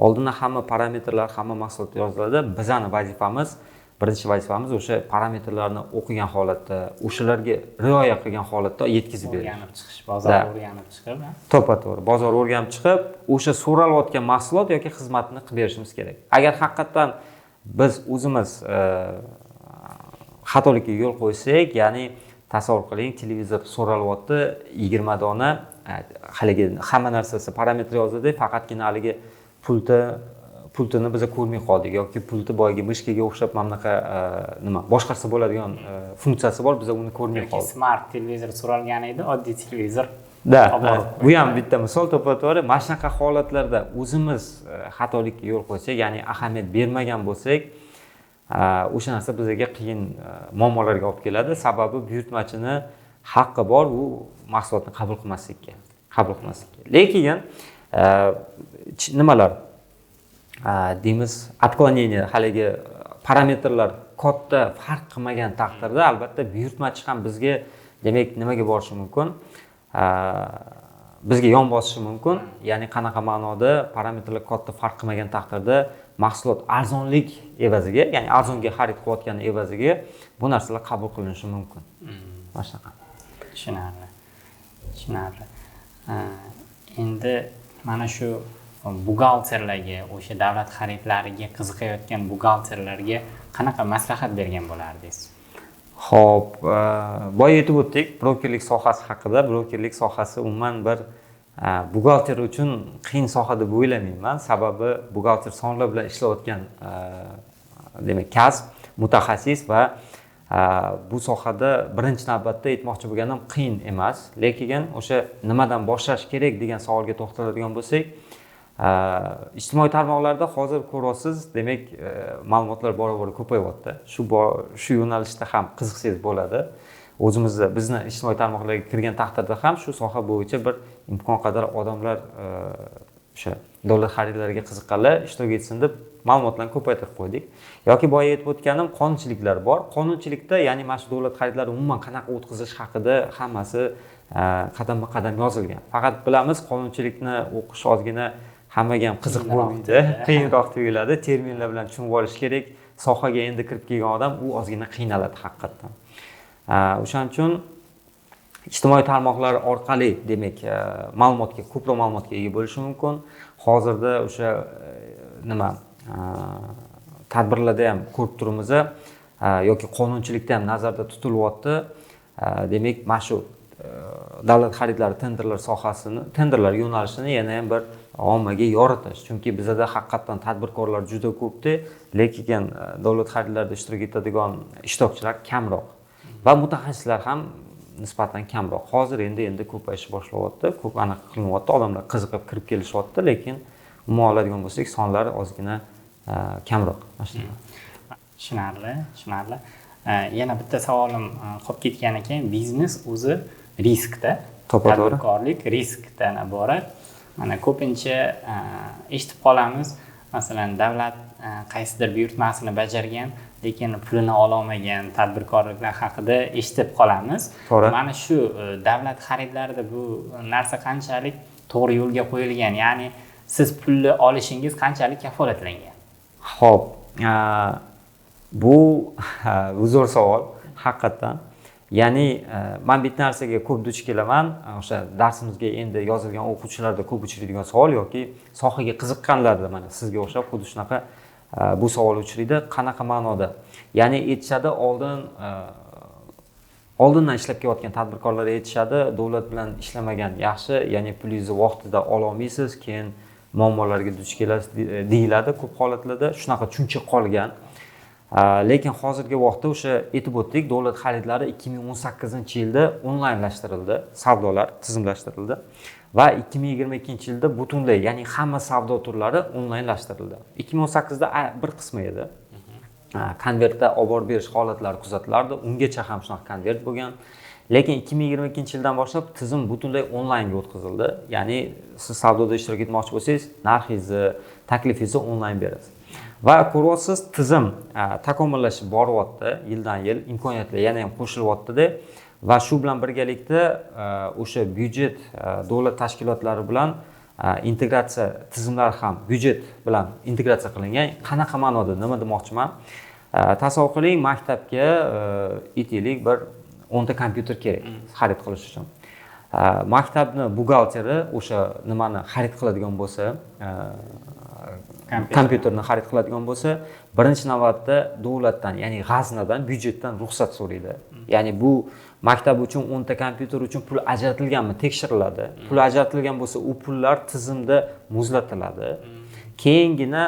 Oldindan hamma parametrlar, hamma mahsulot yoziladi. Bizning vazifamiz, birinchi vazifamiz o'sha parametrlarni o'qigan holatda, o'shalarga rioya qilgan holatda yetkazib berish. O'rganib chiqish, bozor o'rganib chiqib, to'ppa-to'g'ri, bozor o'rganib chiqib, o'sha so'ralayotgan mahsulot yoki xizmatni qilib berishimiz kerak. Agar haqiqatan biz o'zimiz xatolikka yo'l qo'ysak, ya'ni tasavvur qiling, televizor so'ralyapti, 20 dona, haligi hamma narsasi parametr yozildi, faqatgina haligi pultini biz ko'rmay qoldik yoki pulti boyagi mishkaga o'xshab mamlaqa nima boshqarsa bo'ladigan funksiyasi bor, biz uni ko'rmay qoldik. Smart televizor so'ralgan edi, oddiy televizor. Bu ham bitta misol, to'ppa-to'g'ri. Mana shunaqa holatlarda o'zimiz xatolikka yo'l qo'ysak, ya'ni ahamiyat bermagan bo'lsak, o'sha narsa bizga qiyin muammolarga olib keladi. Sababi buyurtmachini haqqi bor, u mahsulotni qabul qilmaslikka. Lekin nimalar deymiz, отклонение, haligi parametrlar katta farq qilmagan taqdirda albatta buyurtmachi ham bizga, demak, nimaga borishi mumkin? Bizga yon bosishi mumkin. Ya'ni qanaqa ma'noda parametrlar katta farq qilmagan taqdirda mahsulot arzonlik evaziga, ya'ni arzonga xarid qilayotgan evaziga bu narsalar qabul qilinishi mumkin. Mana shunaqa. Tushunarli. Endi mana shu buxgalterlarga, o'sha davlat xaridlariga qiziqayotgan buxgalterlarga qanaqa maslahat bergan bo'lardingiz? Xo'p, boya aytib o'tdik, brokerlik sohasi haqida. Brokerlik sohasi umuman bir buxgalter uchun qiyin soha deb o'ylamayman. Sababi buxgalter sonlar bilan ishlayotgan demak, kasb, mutaxassis va bu sohada birinchi navbatda aytmoqchi bo'lganim qiyin emas. Lekin o'sha nimadan boshlash kerak degan savolga to'xtaladigan bo'lsak, ijtimoiy tarmoqlarda hozir ko'rasiz, demak, ma'lumotlar bora-bora ko'payyapti. Shu yo'nalishda ham qiziqsangiz bo'ladi. O'zimizda bizni ijtimoiy tarmoqlarga kirgan taqdirda ham shu soha bo'yicha bir imkon qadar odamlar o'sha davlat xaridlariga qiziqqanlar ishtirok etsin deb ma'lumotlarni ko'paytirib qo'ydik. Yoki boya aytib o'tganim qonunchiliklar bor. Qonunchilikda, ya'ni mana shu davlat xaridlari umuman qanaqa o'tkazish haqida hammasi qadamma-qadam yozilgan. Faqat bilamiz, qonunchilikni o'qish ozgina hammaga ham qiziq bo'lmaydi, qiyinroq tuyuladi, terminlar bilan tushunib olish kerak. Sohaga endi kirib kelgan odam u ozgina qiynaladi haqiqatan. O'shaning uchun ijtimoiy tarmoqlar orqali, demak, ko'proq ma'lumotga ega bo'lish mumkin. Hozirda o'sha tadbirlarda ham ko'rib turibmiz, yoki qonunchilikda ham nazarda tutilyapti. Demak, mana shu davlat xaridlari, tenderlar yo'nalishini yana ham bir ommaga yoritish. Chunki bizda haqiqatan tadbirkorlar juda ko'pda, lekin davlat xaridlarida ishtirok etadigan ishtirokchilar kamroq va mutaxassislar ham nisbatan kamroq. Hozir endi ko'payishni boshlayapti, ko'p aniq qilinyapti, odamlar qiziqib kirib kelishyapti, lekin umuman oladigan bo'lsak, sonlari ozgina kamroq. Tushunarli. Yana bitta savolim qolib ketgan ekan, biznes o'zi riskda, tadbirkorlik riskdan iborat. Mana ko'pincha eshitib qolamiz, masalan, davlat qaysidir buyurtmasini bajargan, lekin pulini ola olmagan tadbirkorliklar haqida eshitib qolamiz. Mana shu davlat xaridlarida bu narsa qanchalik to'g'ri yo'lga qo'yilgan, ya'ni siz pulni olishingiz qanchalik kafolatlangan? Xo'p, bu zo'r savol, haqiqatan. Ya'ni men bitta narsaga ko'p duch kelaman, o'sha darsimizga endi yozilgan o'quvchilarda ko'p uchraydigan savol yoki sohaga qiziqqanlarda mana sizga o'xshab xuddi shunaqa bu savol uchraydi. Qanaqa ma'noda? Ya'ni aytishadi, oldindan ishlab kelayotgan tadbirkorlar aytishadi, davlat bilan ishlamagan yaxshi, ya'ni pulingizni vaqtida ola olmaysiz, keyin muammolarga duch kelasiz deyiladi ko'p holatlarda. Shunaqa tushuncha qolgan. Lekin hozirgi vaqtda o'sha aytib o'tdik, davlat xaridlari 2018-yilda onlaynlashtirildi, savdolar tizimlashtirildi va 2022-yilda butunlay, ya'ni hamma savdo turlari onlaynlashtirildi. 2018da bir qismi edi. Konvertda olib borib berish holatlari kuzatilardi. Ungacha ham shunaqa konvert bo'lgan. Lekin 2022-yildan boshlab tizim butunlay onlaynga o'tkazildi. Ya'ni siz savdoda ishtirok etmoqchi bo'lsangiz, narxingizni, taklifingizni onlayn berasiz. Va ko'ryapsiz, tizim takomillashib boryapti, yildan yil imkoniyatlar yana ham qo'shilyapti-da va shu bilan birgalikda o'sha byudjet davlat tashkilotlari bilan integratsiya tizimlari ham byudjet bilan integratsiya qilingan. Qanaqa ma'noda, nima demoqchiman? Tasavvur qiling, maktabga aytaylik bir 10 ta kompyuter kerak xarid qilish uchun. Maktabni buxgalteri o'sha nimani xarid qiladigan bo'lsa, kompyuterni xarid qiladigan bo'lsa, birinchi navbatda davlatdan, ya'ni g'aznadan, byudjetdan ruxsat so'raydi. Ya'ni bu maktab uchun 10 ta kompyuter uchun pul ajratilganmi tekshiriladi. Pul ajratilgan bo'lsa, u pullar tizimda muzlatiladi. Keyingina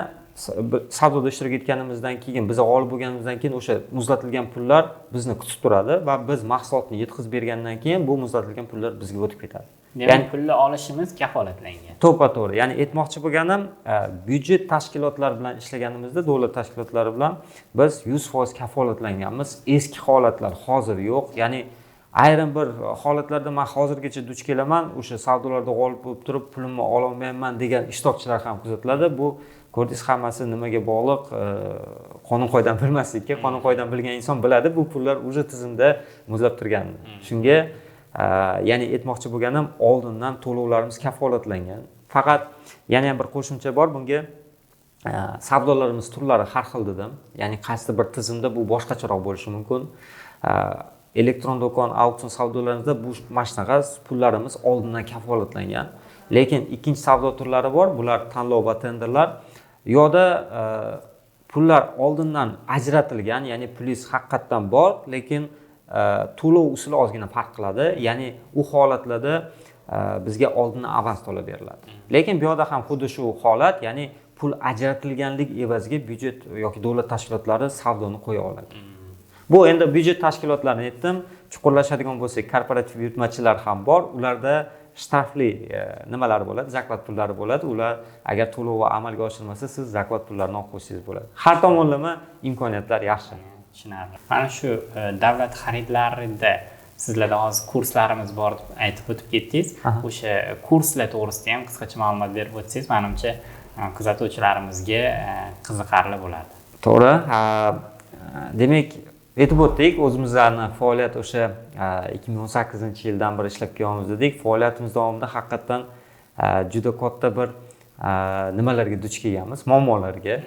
savdoda ishtirok etganimizdan keyin, biz g'olib bo'lganimizdan keyin o'sha muzlatilgan pullar bizni kutib turadi va biz mahsulotni yetkazib bergandan keyin bu muzlatilgan pullar bizga o'tib ketadi. Ya'ni pulni olishimiz kafolatlangan. To'ppa-to'g'ri. Ya'ni aytmoqchi bo'lganim, byudjet tashkilotlari bilan ishlaganimizda, davlat tashkilotlari bilan biz 100% kafolatlanganmiz. Eski holatlar hozir yo'q. Ya'ni ayrim bir holatlarda men hozirgacha duch kelaman, o'sha savdolarda g'olib bo'lib turib, pulimni ola olmayman degan ishtirokchilar ham kuzatiladi. Bu ko'rdingiz, hammasi nimaga bog'liq? Qonun qoidani bilmaslikka. Qonun qoidani bilgan inson biladi, bu pullar o'sha tizimda muzlab turganini. Shunga ya'ni aytmoqchi bo'lganim, oldindan to'lovlarimiz kafolatlangan. Faqat yana ham bir qo'shimcha bor bunga. Savdolarimiz turlari har xil dedim. Ya'ni qaysi bir tizimda bu boshqacharoq bo'lishi mumkin. Elektron do'kon, auksion savdolarimizda bu mashnaqa pullarimiz oldindan kafolatlangan. Lekin ikkinchi savdo turlari bor, bular tanlov va tenderlar. Yo'da pullar oldindan ajratilgan, ya'ni pulingiz haqiqatdan bor, lekin to'lov usuli ozgina farq qiladi. Ya'ni u holatlarda bizga oldindan avans to'lab beriladi. Lekin bu yerda ham xuddi shu holat, ya'ni pul ajratilganlik evaziga byudjet yoki davlat tashkilotlari savdoni qo'ya oladi. Bu endi byudjet tashkilotlarini aytdim. Chuqurlashadigan bo'lsak, korporativ buyurtmachilar ham bor. Ularda shtrafli nimalar bo'ladi, zaklad pullari bo'ladi. Ular agar to'lov amalga oshirilmasa, siz zaklad pullarini olib qo'ysangiz bo'ladi. Har tomonlama imkoniyatlar yaxshi. Tushunarli. Mana shu davlat xaridlarida sizlarda hozir kurslarimiz bor deb aytib o'tib ketdingiz. O'sha kurslar to'g'risida ham qisqacha ma'lumot berib o'tsangiz, menimcha kuzatuvchilarimizga qiziqarli bo'ladi. To'g'ri. Demak, aytib o'tdik, o'zimizning faoliyat o'sha 2018-yildan beri ishlab kelyapmiz dedik. Faoliyatimiz davomida haqiqatan juda katta bir nimalarga duch kelganmiz, muammolarga.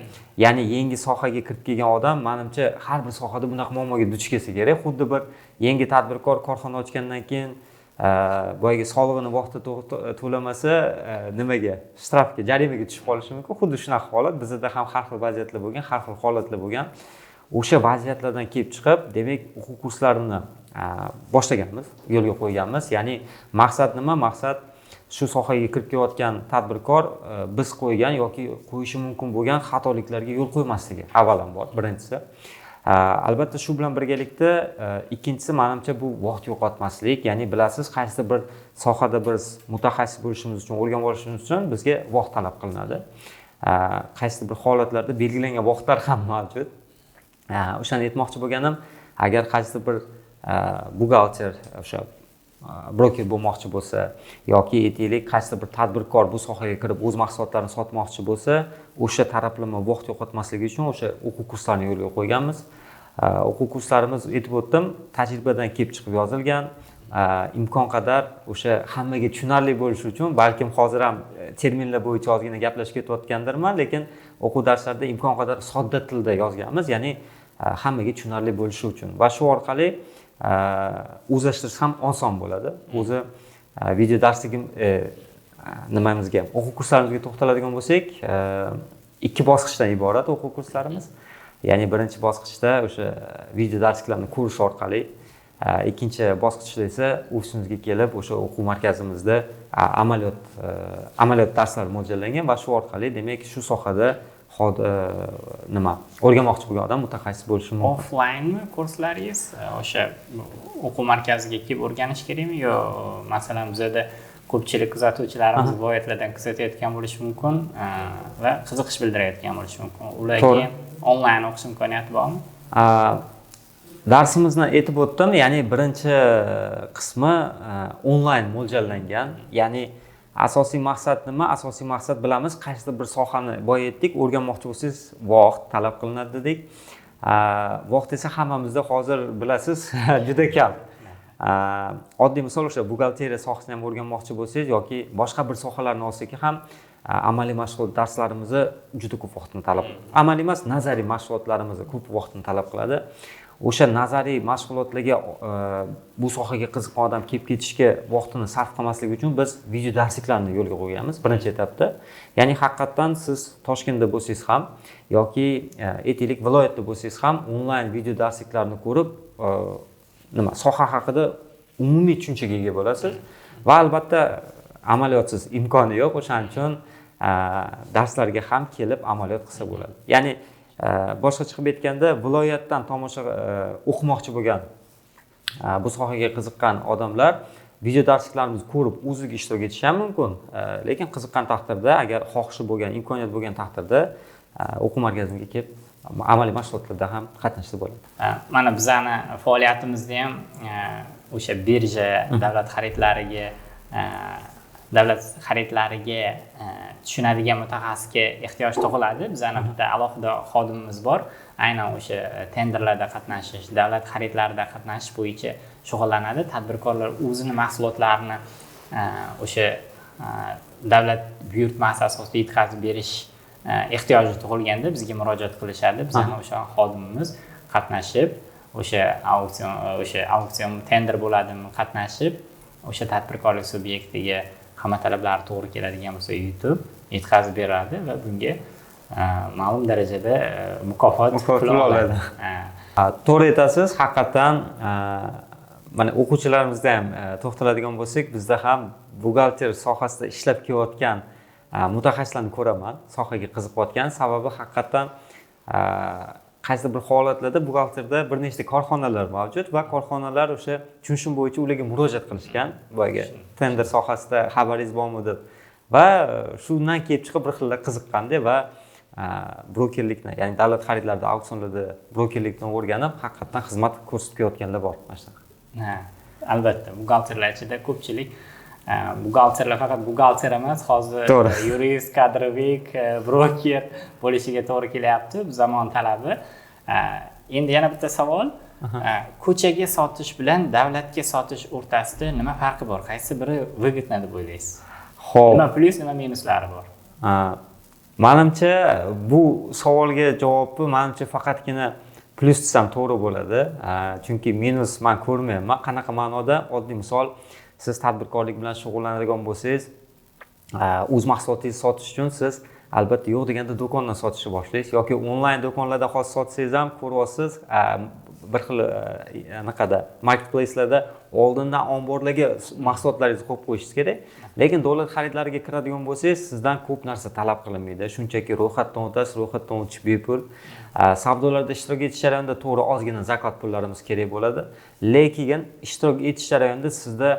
Ya'ni yangi sohaga kirib kelgan odam, menimcha har bir sohada bunaqa muammoga duch kelsa kerak. Xuddi bir yangi tadbirkor korxona ochgandan keyin boyagi solig'ini vaqtida to'lamasa, nimaga, shtrafga, jarimaga tushib qolishi mumkin. Xuddi shunaqa holat bizda ham har xil vaziyatlar bo'lgan, har xil holatlar bo'lgan. O'sha vaziyatlardan kelib chiqib, demak, o'quv kurslarini boshlaganmiz, yo'lga qo'yganmiz. Ya'ni maqsad nima? Maqsad shu sohaga kirib kelayotgan tadbirkor biz qo'ygan yoki qo'yishi mumkin bo'lgan xatoliklarga yo'l qo'ymasligi avvalambor, birinchisi. Albatta shu bilan birgalikda ikkinchisi, menimcha bu vaqt yo'qotmaslik. Ya'ni bilasiz, qaysi bir sohada biz mutaxassis bo'lishimiz uchun, o'rganib olishimiz uchun bizga vaqt talab qilinadi. Qaysi bir holatlarda belgilangan vaqtlar ham mavjud. O'shani aytmoqchi bo'lganim, agar qaysi bir buxgalter, o'sha broker bo'lmoqchi bo'lsa yoki aytaylik qaysi bir tadbirkor bu sohaga kirib o'z mahsulotlarini sotmoqchi bo'lsa, o'sha taraflama vaqt yo'qotmasligi uchun o'sha o'quv kurslarini yo'lga qo'yganmiz. O'quv kurslarimiz, aytib o'tdim, tajribadan kelib chiqib yozilgan. Imkon qadar o'sha hammaga tushunarli bo'lishi uchun, balkim hozir ham terminlar bo'yicha ozgina gaplashib ketayotgandirman, lekin o'quv darslarida imkon qadar sodda tilda yozganmiz, ya'ni hammaga tushunarli bo'lishi uchun. Va shu orqali o'zlashtirish ham oson bo'ladi. O'zi video darsligim nimamizga, o'quv kurslarimizga to'xtaladigan bo'lsak, ikki bosqichdan iborat o'quv kurslarimiz. Ya'ni birinchi bosqichda o'sha video darsliklarni ko'rish orqali, ikkinchi bosqichda esa ofisimizga kelib o'sha o'quv markazimizda amaliyot darslari mo'ljallangan va shu orqali demak shu sohada o'rganmoqchi bo'lgan odam mutaxassis bo'lishi mumkin. Offline kurslaringiz o'sha o'quv markaziga kelib o'rganish kerakmi yo masalan bizda ko'pchilik kuzatuvchilarimiz viloyatlardan kuzatayotgan bo'lishi mumkin va qiziqish bildirayotgan bo'lishi mumkin. Ularga onlayn o'qish imkoniyati bormi? Darsimizni aytib o'tdim, ya'ni birinchi qismi onlayn mo'ljallangan. Ya'ni asosiy maqsad nima? Asosiy maqsad bilamiz, qaysidir bir sohani boya aytdik, o'rganmoqchi bo'lsangiz vaqt talab qilinadi dedik. Vaqt esa hammamizda hozir bilasiz juda kam. Oddiy misol o'sha buxgalteriya sohasini ham o'rganmoqchi bo'lsangiz yoki boshqa bir sohalarni olsak ham amaliy mashg'ulot darslarimizni juda ko'p vaqtni talab qiladi. Amaliy emas, nazariy mashg'ulotlarimizni ko'p vaqtni talab qiladi. O'sha nazariy mashg'ulotlarga bu sohaga qiziqqan odam kelib ketishga vaqtini sarf qilmasligi uchun biz video darsliklarni yo'lga qo'yganmiz birinchi etapda. Ya'ni haqiqatan siz Toshkentda bo'lsangiz ham yoki aytaylik viloyatda bo'lsangiz ham onlayn video darsliklarni ko'rib soha haqida umumiy tushunchaga ega bo'lasiz va albatta amaliyotsiz imkoni yo'q, o'shaning uchun darslarga ham kelib amaliyot qilsa bo'ladi. Ya'ni boshqacha qilib aytganda viloyatdan tomosha o'qimoqchi bo'lgan bu sohaga qiziqqan odamlar video darsliklarimizni ko'rib o'ziga ishtirok etishi ham mumkin, lekin qiziqqan taqdirda, agar xohishi bo'lgan, imkoniyat bo'lgan taqdirda o'quv markazimizga kelib amaliy mashg'ulotlarda ham qatnashsa bo'ladi. Mana bizani faoliyatimizda ham o'sha birja davlat xaridlariga tushunadigan mutaxassisga ehtiyoj tug'iladi. Bizani bitta alohida xodimimiz bor. Aynan o'sha tenderlarda qatnashish, davlat xaridlarida qatnashish bo'yicha shug'ullanadi. Tadbirkorlar o'zini mahsulotlarini o'sha davlat buyurtmasi asosida yetkazib berish ehtiyoji tug'ilganda bizga murojaat qilishadi. Bizani o'sha xodimimiz qatnashib, o'sha auksion tender bo'ladimi, qatnashib, o'sha tadbirkorlik subyektiga hamma talablar to'g'ri keladigan bo'lsa yutib, yetkazib beradi va bunga ma'lum darajada mukofot pul oladi. To'g'ri aytasiz, haqiqatan mana o'quvchilarimizda ham to'xtaladigan bo'lsak, bizda ham buxgalter sohasida ishlab kelayotgan mutaxassislarni ko'raman, sohaga qiziqayotgan. Sababi haqiqatan qaysidir bir holatlarda buxgalterda bir nechta korxonalar mavjud va korxonalar o'sha tushunishim bo'yicha ularga murojaat qilishgan, boyagi tender sohasida xabaringiz bormi deb va shundan kelib chiqib bir xillar qiziqqanda va brokerlikni, ya'ni davlat xaridlarida, auksionlarda brokerlikni o'rganib, haqiqatan xizmat ko'rsatib kelayotganlar bor mana shunaqa. Albatta, buxgalterlar ichida ko'pchilik buxgalterlar faqat buxgalter emas, hozir yurist, kadrovik, broker bo'lishiga to'g'ri kelyapti, bu zamon talabi. Endi yana bitta savol. Ko'chaga sotish bilan davlatga sotish o'rtasida nima farqi bor? Qaysi biri выгодно deb o'ylaysiz? Xo'p. Nima plyus, nima minuslari bor? Menimcha bu savolga javobni menimcha faqatgina plyus desam to'g'ri bo'ladi. Chunki minus men ko'rmayman. Qanaqa ma'noda? Oddiy misol, siz tadbirkorlik bilan shug'ullanadigan bo'lsangiz, o'z mahsulotingizni sotish uchun siz albatta yo'q deganda do'kondan sotishni boshlaysiz yoki onlayn do'konlarda hozir sotsangiz ham ko'ryapsiz, bir xil anaqada marketplace'larda oldindan omborlarga mahsulotlaringizni qo'yib qo'yishingiz kerak. Lekin davlat xaridlariga kiradigan bo'lsangiz, sizdan ko'p narsa talab qilinmaydi. Shunchaki ro'yxatdan o'tasiz, ro'yxatdan o'tish bepul. Savdolarda ishtirok etish jarayonida to'g'ri ozgina zakot pullarimiz kerak bo'ladi. Lekin ishtirok etish jarayonida sizda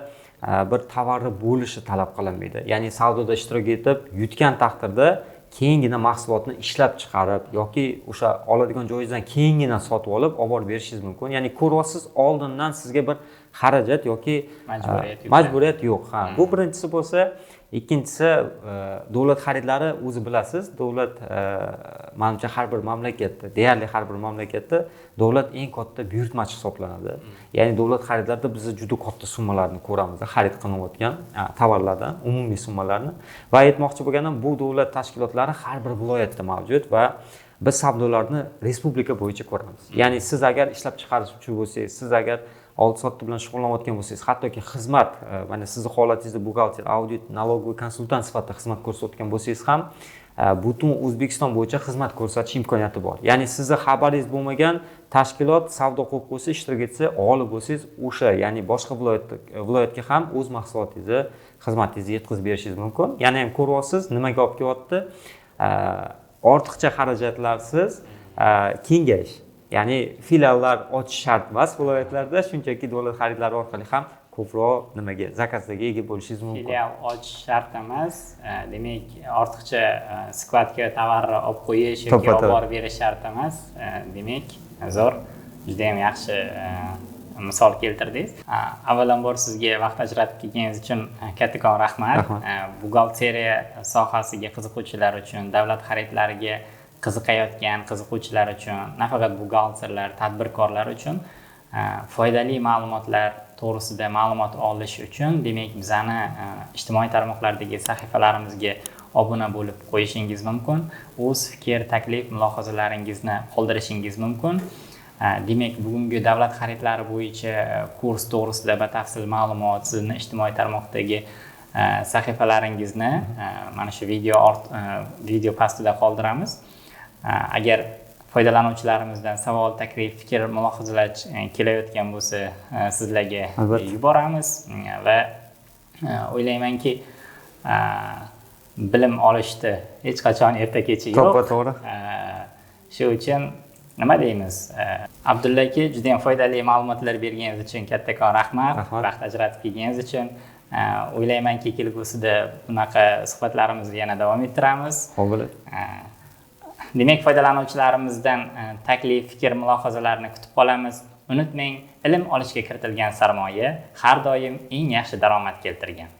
bir tovarni bo'lishi talab qilinmaydi. Ya'ni savdoda ishtirok etib, yutgan taqdirda keyingina mahsulotni ishlab chiqarib yoki o'sha oladigan joyingizdan keyingina sotib olib borib berishingiz mumkin. Ya'ni ko'ryapsiz, oldindan sizga bir xarajat yoki majburiyat yo'q. Bu birinchisi bo'lsa, ikkinchisi davlat xaridlari o'zi bilasiz, davlat menimcha har bir mamlakatda, deyarli har bir mamlakatda davlat eng katta buyurtmachi hisoblanadi. Ya'ni davlat xaridlarida biz juda katta summalarni ko'ramiz, xarid qilinayotgan tovarlardan, umumiy summalarni. Va aytmoqchi bo'lganim, bu davlat tashkilotlari har bir viloyatda mavjud va biz savdolarni respublika bo'yicha ko'ramiz. Ya'ni siz agar ishlab chiqaruvchi bo'lsangiz, siz agar oldi-sotdi bilan shug'ullanayotgan bo'lsangiz, hattoki xizmat, mana sizning holatingizda buxgalter, audit, налоговый konsultant sifatida xizmat ko'rsatayotgan bo'lsangiz ham, butun O'zbekiston bo'yicha xizmat ko'rsatish imkoniyati bor. Ya'ni sizni xabaringiz bo'lmagan tashkilot savdo qilib qo'ysa, ishtirok etsa, g'olib bo'lsangiz, o'sha, ya'ni boshqa viloyatga ham o'z mahsulotingizni, xizmatingizni yetkazib berishingiz mumkin. Yana ham ko'ryapsiz, nimaga olib kelyapti? Ortiqcha xarajatlarsiz kengayish. Ya'ni filiallar ochish shart emas viloyatlarda, shunchaki davlat xaridlari orqali ham ko'proq nimaga zakazlarga ega bo'lishingiz mumkin. Filial ochish shart emas. Demak, ortiqcha skladga tovarni olib qo'yish yoki olib borib berish shart emas. Demak, zo'r, juda ham yaxshi misol keltirdingiz. Avvalambor sizga vaqt ajratib kelganingiz uchun kattakon rahmat. Buxgalteriya sohasiga qiziquvchilar uchun, davlat xaridlariga qiziqayotgan qiziquvchilar uchun, nafaqat buxgalterlar, tadbirkorlar uchun foydali ma'lumotlar to'g'risida ma'lumot olish uchun, demak, bizani ijtimoiy tarmoqlardagi sahifalarimizga obuna bo'lib qo'yishingiz mumkin. O'z fikr, taklif, mulohazalaringizni qoldirishingiz mumkin. Demak, bugungi davlat xaridlari bo'yicha kurs to'g'risida batafsil ma'lumot sizni ijtimoiy tarmoqdagi sahifalaringizni mana shu video pastida qoldiramiz. Agar foydalanuvchilarimizdan savol, taklif, fikr, mulohazalar kelayotgan bo'lsa, sizlarga yuboramiz va o'ylaymanki, bilim olishda hech qachon erta-kechi yo'q. To'g'ri. Shu uchun nima deymiz? Abdulla aka, juda ham foydali ma'lumotlar berganingiz uchun kattakon rahmat. Vaqt ajratib kelganingiz uchun. O'ylaymanki, kelgusida bunaqa suhbatlarimizni yana davom ettiramiz. Demak, foydalanuvchilarimizdan taklif, fikr, mulohazalarni kutib qolamiz. Unutmang, ilm olishga kiritilgan sarmoya har doim eng yaxshi daromad keltirgan.